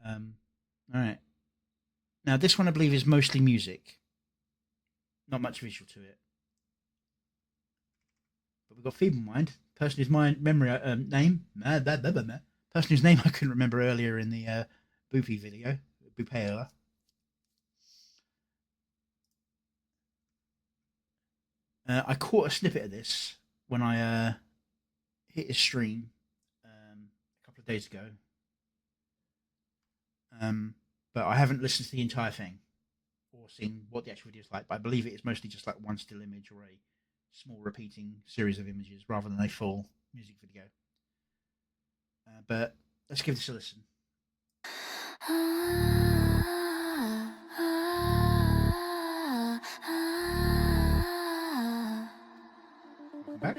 All right. Now this one I believe is mostly music, not much visual to it. But we've got Feeble Mind, person whose person whose name I couldn't remember earlier in the Boopy video, Boopayola. I caught a snippet of this when I hit his stream a couple of days ago, but I haven't listened to the entire thing or seen what the actual video is like. But I believe it is mostly just like one still image or a small repeating series of images rather than a full music video. But let's give this a listen. Welcome back.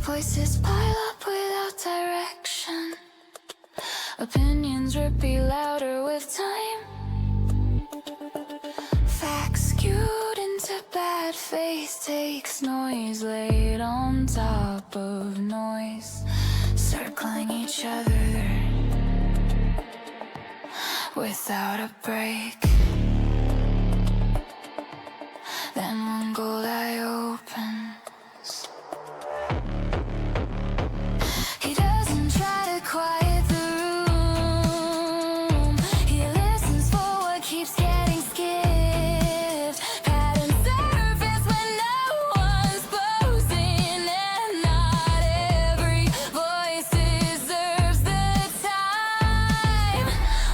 Voices pile up without direction. Opinions repeat louder with time. Facts skewed into bad faith takes noise laid on top of noise, circling each other without a break. Then one gold eye opens. He doesn't try to quiet the room. He listens for what keeps getting skipped. Pattern surface when no one's posing, and not every voice deserves the time.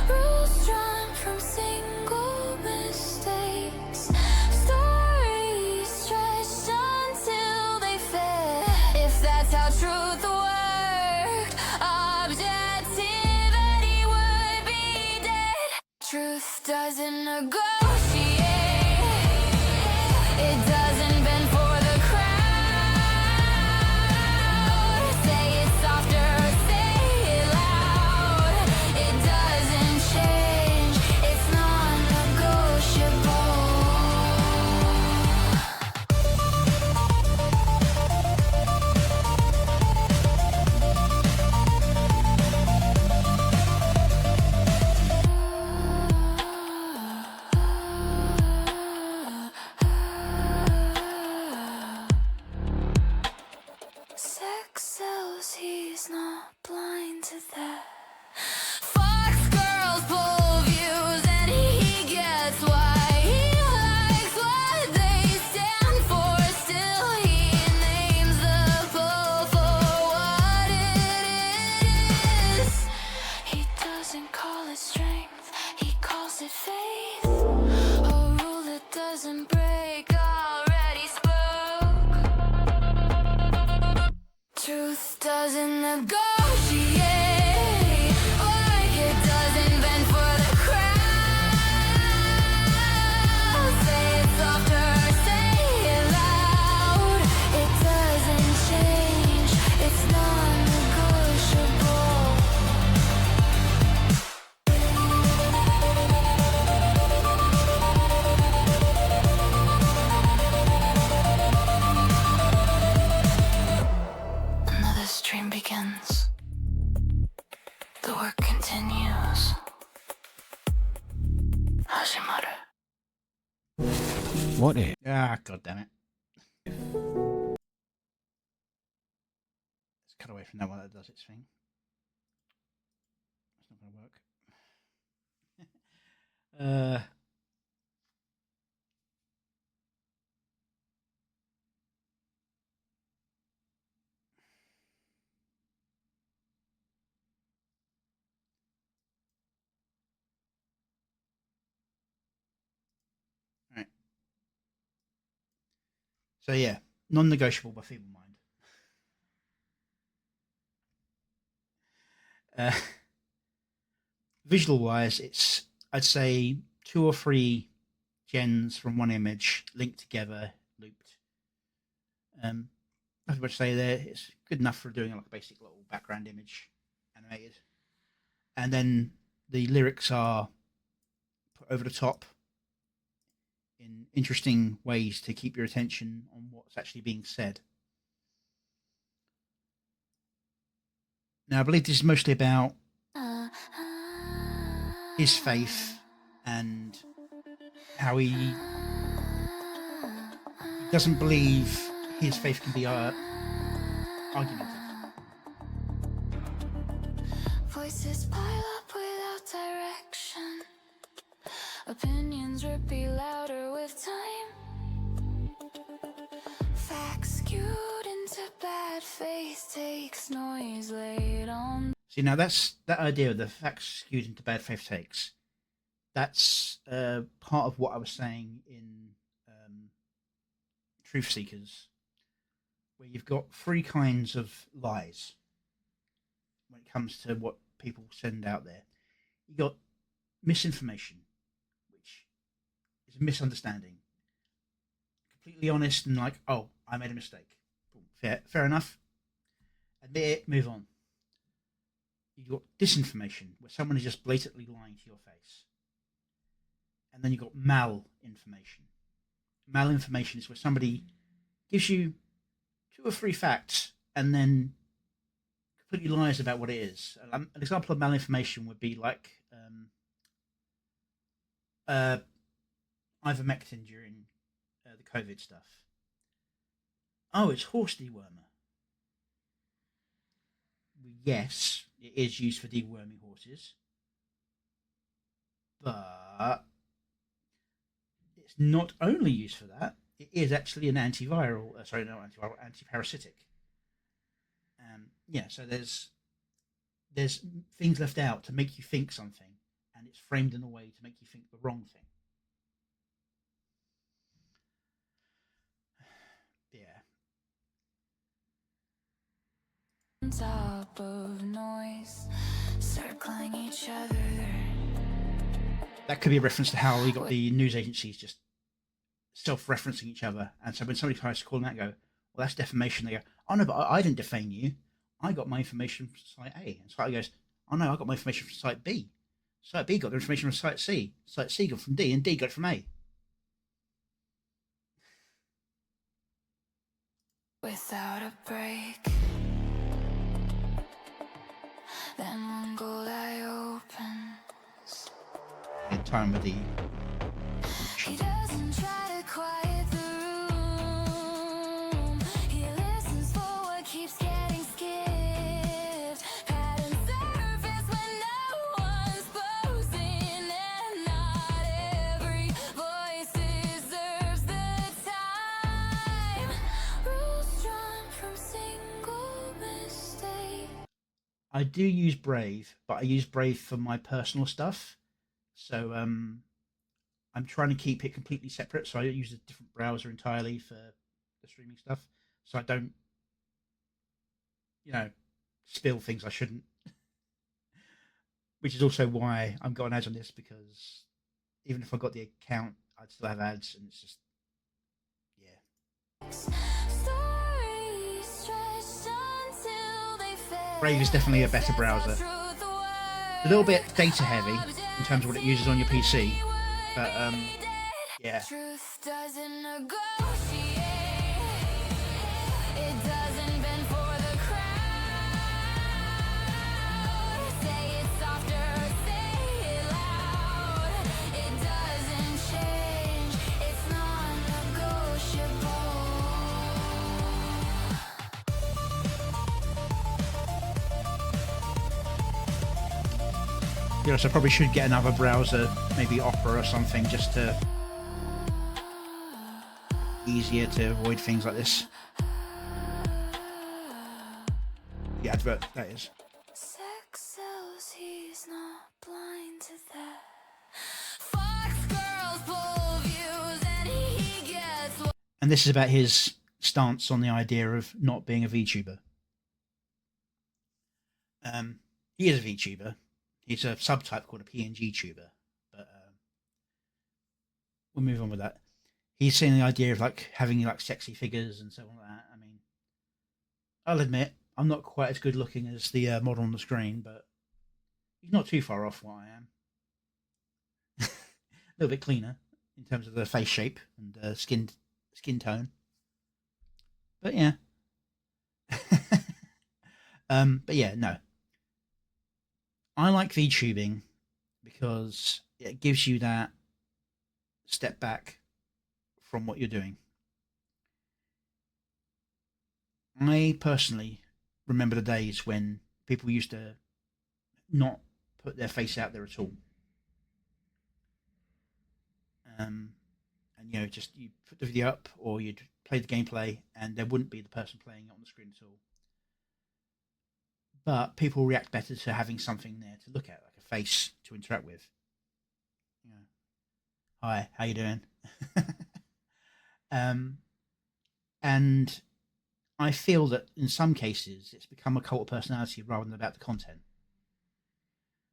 Rules drawn from single mistakes. Stories stretched until they fit. If that's how truth worked, objectivity would be dead. Truth doesn't negotiate. It doesn't bend for the crowd. Say it softer or say it loud. It doesn't change. It's non-negotiable. Sex sells, he's not blind to that. Fox girls pull views and he gets why he likes what they stand for. Still he names the pull for what it is. He doesn't call it strength, he calls it faith. A rule that doesn't break already spoke. Truth doesn't negotiate, or it doesn't bend for the crowd. Say it softer or say it loud. It doesn't change, it's non-negotiable. Another stream begins. The work continues. Hashimura. What if? Ah, god damn it. Let's cut away from that while that does its thing. It's not going to work. All right. So yeah, non-negotiable by Feeble Mind. Visual wise, it's, I'd say, 2 or 3 gens from one image linked together, looped. Nothing much to say there. It's good enough for doing like a basic little background image animated. And then the lyrics are put over the top in interesting ways to keep your attention on what's actually being said. Now, I believe this is mostly about his faith and how he doesn't believe his faith can be argumented. Voices pile up without direction. Opinions repeat louder with time. Facts skewed into bad faith takes noise laid on. See, now that's that idea of the facts skewed into bad faith takes. That's part of what I was saying in Truth Seekers, where you've got three kinds of lies when it comes to what people send out there. You got misinformation, which is a misunderstanding. Completely honest and like, oh, I made a mistake. Fair enough. Admit it, move on. You got disinformation, where someone is just blatantly lying to your face. And then you got malinformation. Malinformation is where somebody gives you 2 or 3 facts and then completely lies about what it is. An example of malinformation would be like ivermectin during the COVID stuff. Oh, it's horse dewormer. Yes, it is used for deworming horses, but it's not only used for that. It is actually an antiviral. Antiparasitic. Yeah, so there's things left out to make you think something, and it's framed in a way to make you think the wrong thing. Yeah. On top of noise, circling each other. That could be a reference to how we got the news agencies just self-referencing each other. And so when somebody tries to call them out, go, well, that's defamation. They go, oh no, but I didn't defame you. I got my information from site A. And site A goes, oh no, I got my information from site B. Site B got their information from site C. Site C got it from D, and D got it from A. Without a break. Then one gold eye opens. In time with the He doesn't try to quiet the room. He listens for what keeps getting skipped. Pattern surface when no one's posing, and not every voice deserves the time. Rules drawn from single mistake. I do use Brave, but I use Brave for my personal stuff. So I'm trying to keep it completely separate. So I use a different browser entirely for the streaming stuff. So I don't, spill things I shouldn't. Which is also why I'm got ads on this, because even if I got the account, I'd still have ads, and it's just, yeah. Stories stretched until they fade. Brave is definitely a better browser. A little bit data heavy in terms of what it uses on your PC, but yeah. Truth doesn't negotiate. It doesn't bend for the crowd. Say it softer, say it loud. It doesn't change. It's non-negotiable. Yeah, so I probably should get another browser, maybe Opera or something, just to easier to avoid things like this. The advert, that is. Sex sells, he's not blind to that. Fox girls pull views and he gets what. And this is about his stance on the idea of not being a VTuber. He is a VTuber. He's a subtype called a PNG tuber, but we'll move on with that. He's saying the idea of like having like sexy figures and so on like that. I mean, I'll admit I'm not quite as good looking as the model on the screen, but he's not too far off what I am. A little bit cleaner. in terms of the face shape and skin tone. But yeah. But yeah, no. I like VTubing because it gives you that step back from what you're doing. I personally remember the days when people used to not put their face out there at all. Um, and just you put the video up or you'd play the gameplay and there wouldn't be the person playing it on the screen at all. But people react better to having something there to look at, like a face to interact with. Hi, how you doing? um, and I feel that in some cases it's become a cult of personality rather than about the content.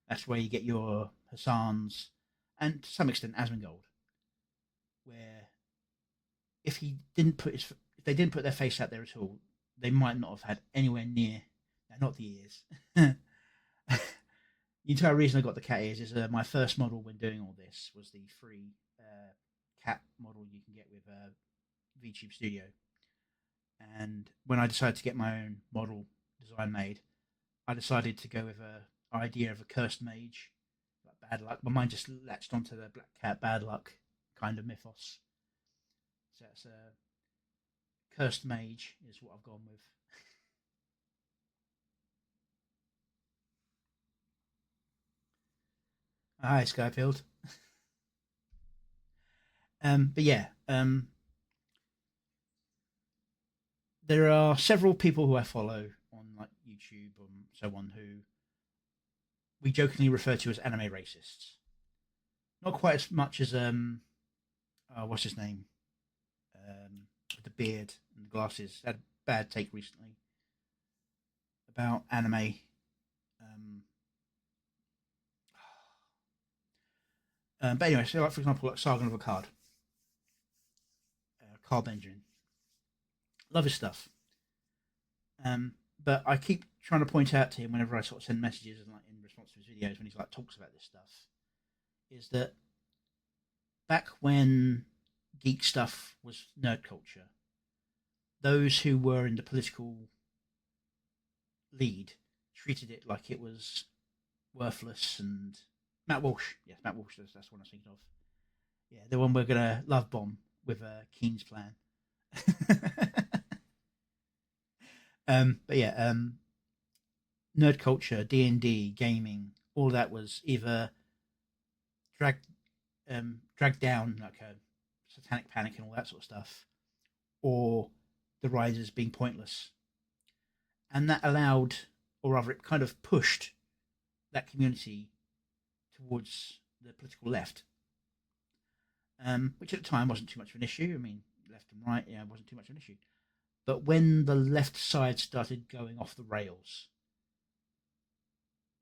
That's where you get your Hassans and to some extent Asmongold, where if if they didn't put their face out there at all, they might not have had anywhere near, not the ears. The entire reason I got the cat ears is my first model when doing all this was the free cat model you can get with VTube Studio. And when I decided to get my own model design made, I decided to go with an idea of a cursed mage, like bad luck. My mind just latched onto the black cat bad luck kind of mythos. So it's a cursed mage is what I've gone with. Hi, Skyfield. But yeah, there are several people who I follow on like YouTube and so on who we jokingly refer to as anime racists. Not quite as much as what's his name? With the beard and the glasses. Had a bad take recently about anime. But anyway, so like for example, like Sargon of Akkad, Carl Benjamin. Love his stuff. But I keep trying to point out to him whenever I sort of send messages and like in response to his videos when he's like talks about this stuff, is that back when geek stuff was nerd culture, those who were in the political lead treated it like it was worthless. And Matt Walsh, yes, Matt Walsh, that's what I was thinking of. Yeah, the one we're gonna love bomb with Keen's plan. But yeah, nerd culture, D&D, gaming, all that was either dragged down like a satanic panic and all that sort of stuff, or the risers being pointless, and that allowed, or rather, it kind of pushed that community towards the political left, which at the time wasn't too much of an issue. I mean, left and right, yeah, wasn't too much of an issue. But when the left side started going off the rails,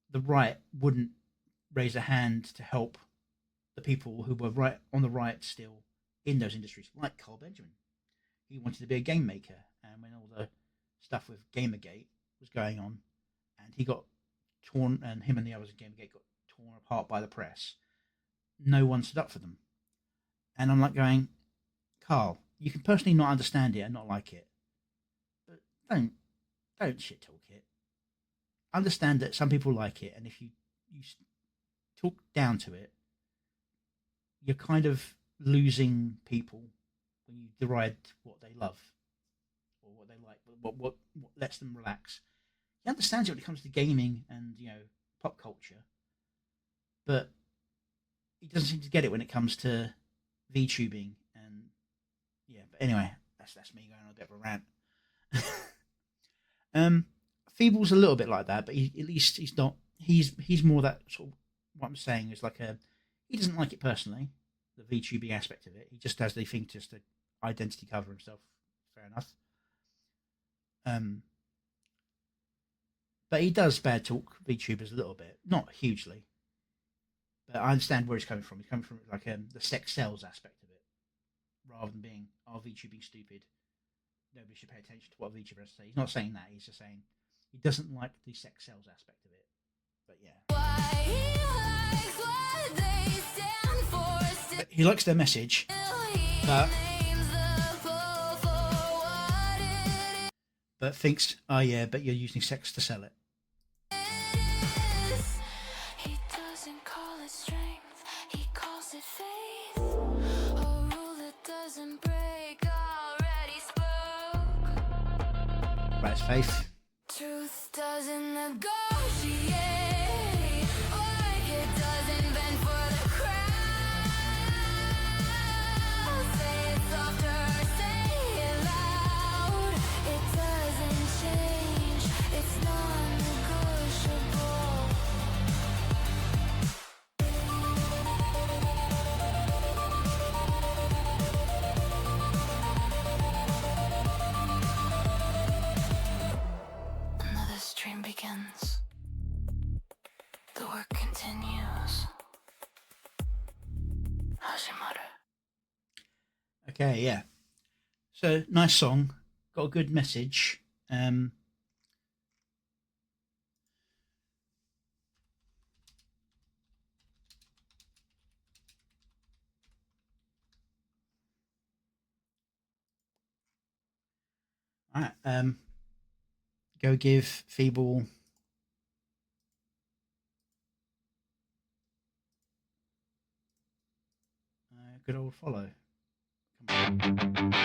the right wouldn't raise a hand to help the people who were right on the right still in those industries, like Carl Benjamin. He wanted to be a game maker, and when all the stuff with Gamergate was going on, and he got torn, and him and the others in Gamergate got torn apart by the press, no one stood up for them. And I'm like going, Carl, you can personally not understand it and not like it, but don't shit talk it. Understand that some people like it, and if you talk down to it, you're kind of losing people when you deride what they love or what they like, what lets them relax. He understands it when it comes to gaming and pop culture, but he doesn't seem to get it when it comes to VTubing. And yeah, but anyway, that's me going on a bit of a rant. Feeble's a little bit like that, but at least he's not. He's more that sort of, what I'm saying is like he doesn't like it personally, the VTubing aspect of it. He just has the thing just to identity cover himself. Fair enough. But he does bad talk VTubers a little bit, not hugely. But I understand where he's coming from. He's coming from like the sex sells aspect of it, rather than being VTubing stupid. Nobody should pay attention to what VTuber has to say. He's not saying that. He's just saying he doesn't like the sex sells aspect of it. But yeah. likes what they stand for. Still He likes their message, but names the pull for what it thinks, oh yeah, but you're using sex to sell it. is. He doesn't call it strength, he calls it faith. A rule that doesn't break already spoke. Right, it's faith. Truth doesn't negotiate. Like it doesn't bend for the crowd. Say it softer, say it loud. It doesn't change, it's non-negotiable. Another stream begins. The work continues. Hashimoto. Okay, yeah. So nice song, got a good message. All right, go give Feeble a good old follow. Come on.